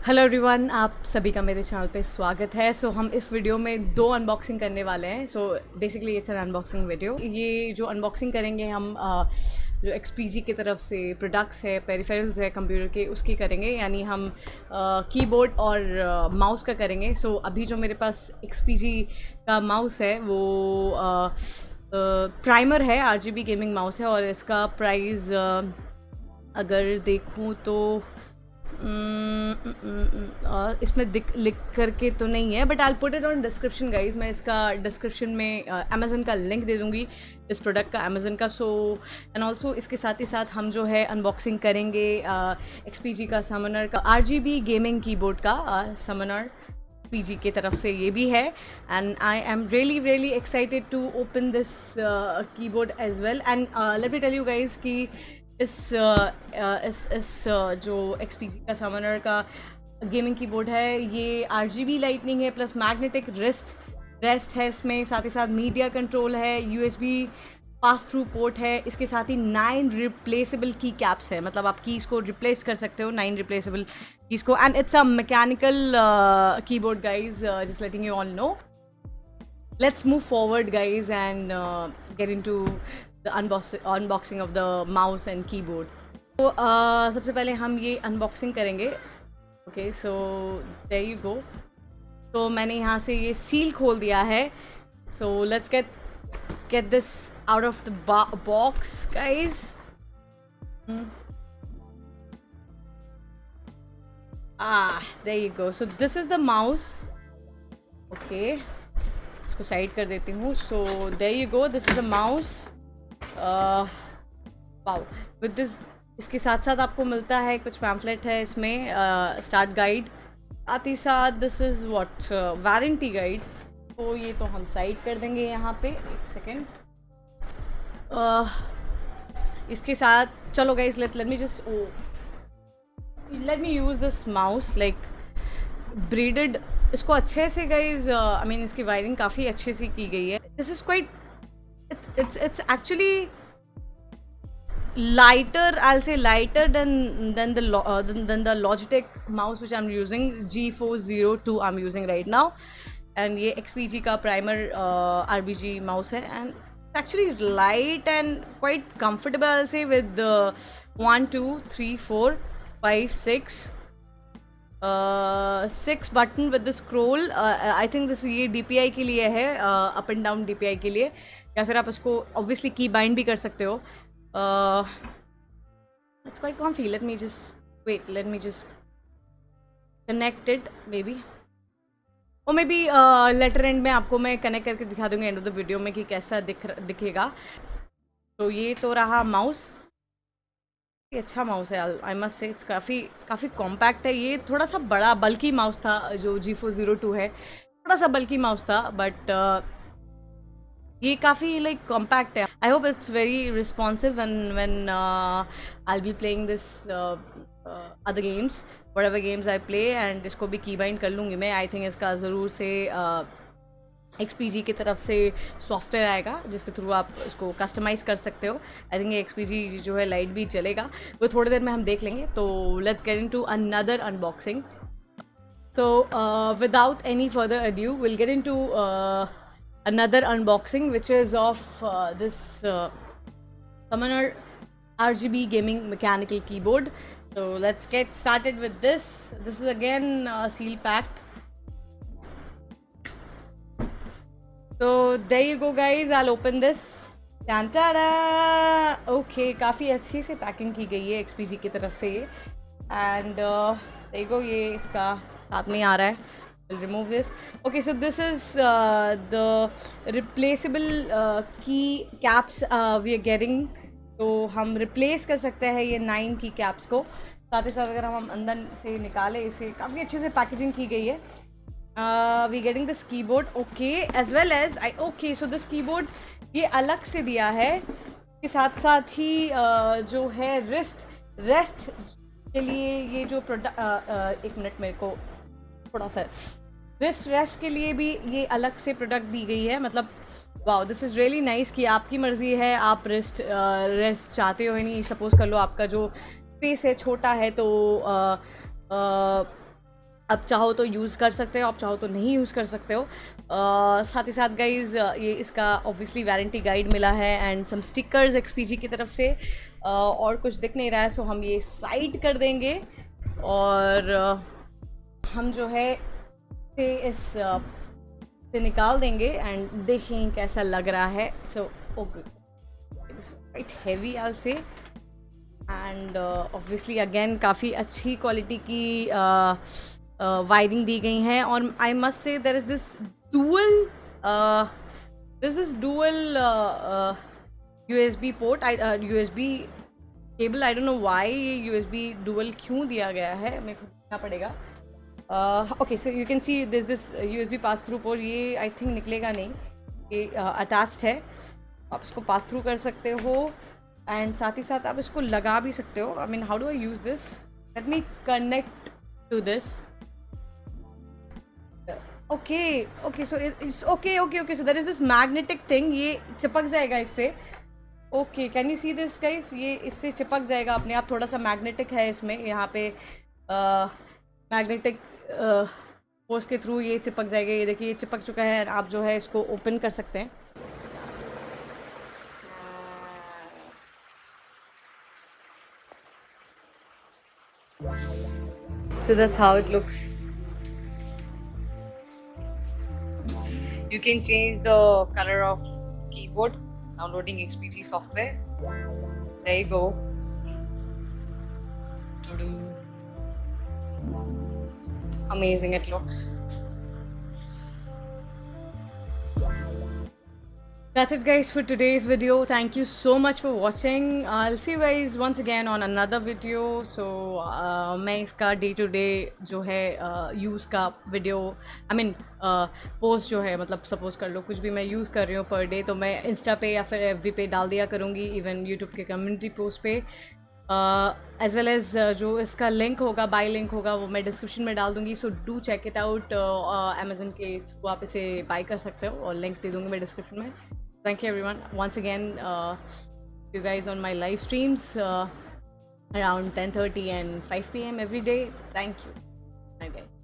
Hello everyone, आप सभी का मेरे चैनल पे स्वागत है। हम इस वीडियो में दो अनबॉक्सिंग करने वाले हैं। Basically it's an unboxing video. ये जो अनबॉक्सिंग करेंगे हम जो XPG की तरफ से प्रोडक्ट्स है, पेरिफेरल्स है कंप्यूटर के, उसकी करेंगे। यानी हम कीबोर्ड और माउस का करेंगे। अभी जो मेरे पास XPG का माउस है वो प्राइमर है, RGB गेमिंग माउस है और इसका प्राइस अगर देखूँ तो इसमें लिख करके तो नहीं है, but I put it on description guys. मैं इसका डिस्क्रिप्शन में अमेज़न का लिंक दे दूँगी इस प्रोडक्ट का, अमेज़न का। एंड ऑल्सो इसके साथ ही साथ हम जो है अनबॉक्सिंग करेंगे XPG का समनर का, RGB गेमिंग कीबोर्ड का समनर PG की तरफ से ये भी है। And I am really excited to open this keyboard as well. And let me tell you guys कि इस जो XPG का समनर का गेमिंग कीबोर्ड है, ये RGB लाइटनिंग है प्लस मैग्नेटिक रेस्ट है इसमें। साथ ही साथ मीडिया कंट्रोल है, USB पास थ्रू पोर्ट है। इसके साथ ही 9 रिप्लेसेबल की कैप्स है, मतलब आप कीज़ को रिप्लेस कर सकते हो, 9 रिप्लेसेबल कीज़ को। And it's a mechanical keyboard guys, just letting you all know. Let's move forward guys and get into the unboxing of the mouse and keyboard. सबसे पहले हम ये अनबॉक्सिंग करेंगे। Okay, so there you go. तो मैंने यहाँ से ये सील खोल दिया है। So let's get this out of the box guys. There you go. So this is the mouse. Okay, इसको साइड कर देती हूँ। So there you go, this is the mouse. Wow, with this, इसके साथ साथ आपको मिलता है कुछ पैम्फलेट है इसमें, स्टार्ट गाइड। साथ ही साथ this is what warranty guide. तो ये तो हम साइड कर देंगे यहाँ पे। एक सेकेंड, इसके साथ चलो guys, let me use this mouse like braided. इसको अच्छे से गाइस, आई मीन इसकी वायरिंग काफ़ी अच्छे से की गई है। This is quite, it's actually lighter, I'll say lighter than the Logitech mouse which I'm using, G402 I'm using right now. And ये XPG का प्राइमर RBG माउस है। And actually light and quite comfortable, I'll say, with 1 2 3 4 5 6 button with the scroll. I think this ये DPI के लिए है, up and down DPI के लिए, या फिर आप इसको obviously की बाइंड भी कर सकते हो। It's quite comfy. Let me just connect it maybe. और मे बी लेटर एंड में आपको मैं कनेक्ट करके दिखा दूंगी एंड ऑफ द वीडियो में कि कैसा दिखेगा। तो ये तो रहा माउस। ये अच्छा माउस है, आई मस्ट से। इट्स काफ़ी कॉम्पैक्ट है। ये थोड़ा सा बड़ा बल्की माउस था जो G402 है, थोड़ा सा बल्की माउस था, बट ये काफ़ी लाइक कॉम्पैक्ट है। I hope it's very responsive when I will be playing this other games, whatever games I play. And इसको भी की बाइंड कर लूँगी मैं। आई थिंक इसका ज़रूर से XPG की तरफ से सॉफ्टवेयर आएगा जिसके थ्रू आप इसको कस्टमाइज़ कर सकते हो। आई थिंक XPG जो है लाइट भी चलेगा, वो थोड़ी देर में हम देख लेंगे। तो let's get into another unboxing. So without any further adieu will get into another unboxing, which is of this Summoner RGB gaming mechanical keyboard. So let's get started with this. This is again seal packed. So there you go guys, I'll open this. Ta-da! Okay, काफ़ी अच्छी से packing की गई है XPG की तरफ से। and there you go, ये इसका साथ में आ रहा है। We'll remove this. Okay, so this is the replaceable key caps we are getting. तो हम रिप्लेस कर सकते हैं ये 9 की कैप्स को। साथ ही साथ अगर हम अंदर से निकालें इसे, काफ़ी अच्छे से पैकेजिंग की गई है। We getting this keyboard, okay, as well as okay, so this keyboard ये अलग से दिया है। के साथ साथ ही जो है रेस्ट के लिए ये जो प्रोडक्ट, एक मिनट मेरे को थोड़ा सा, रेस्ट के लिए भी ये अलग से प्रोडक्ट दी गई है। मतलब wow, this is really nice कि आपकी मर्ज़ी है, आप रेस्ट चाहते हो या नहीं। सपोज़ कर लो आपका जो स्पेस है छोटा है, तो आप चाहो तो यूज़ कर सकते हो, आप चाहो तो नहीं यूज़ कर सकते हो। साथ ही साथ गाइज़ ये इसका ऑब्वियसली वारंटी गाइड मिला है एंड सम स्टिकर्स एक्सपीजी की तरफ से। और कुछ दिख नहीं रहा है, सो हम ये साइड कर देंगे और हम जो है इस से निकाल देंगे एंड देखें कैसा लग रहा है। So okay, it's quite heavy I will say, and obviously again काफ़ी अच्छी क्वालिटी की वायरिंग दी गई हैं। और I must say there is this dual USB port, USB cable. I don't know why ये USB डुअल क्यों दिया गया है, मेरे को देखना पड़ेगा। Okay, so you can see this USB pass through port, ये आई थिंक निकलेगा नहीं, ये अटैच्ड है, आप इसको पास थ्रू कर सकते हो एंड साथ ही साथ आप इसको लगा भी सकते हो। I mean how do I use this, let me connect to this. Okay, so it's okay, so there is this magnetic thing, ये चिपक जाएगा इससे। Okay, can you see this guys, ये इससे चिपक जाएगा अपने आप, थोड़ा सा मैग्नेटिक है इसमें, यहाँ पे मैग्नेटिक फोर्स के थ्रू ये चिपक जाएगा। ये देखिए ये चिपक चुका है, आप जो है इसको ओपन कर सकते हैं। So that's how it looks. You can change the color of keyboard downloading XPG software. There you go. Amazing it looks. That's it guys for today's video. Thank you so much for watching. I'll see you guys once again on another video. So मैं इसका day to day जो है use का video post जो है, मतलब suppose कर लो कुछ भी मैं यूज़ कर रही हूँ पर डे, तो मैं इंस्टा पे या फिर FB पे डाल दिया करूँगी, इवन यूट्यूब के कम्युनिटी पोस्ट पे, एज वेल एज जो इसका लिंक होगा, बाय लिंक होगा, वो मैं डिस्क्रिप्शन में डाल दूँगी। So do check it out. Amazon के थ्रू आप इसे बाय कर सकते हो और लिंक दे दूँगी मैं डिस्क्रिप्शन में। Thank you everyone once again, you guys on my live streams around 10:30 and 5 PM every day. Thank you. Bye guys.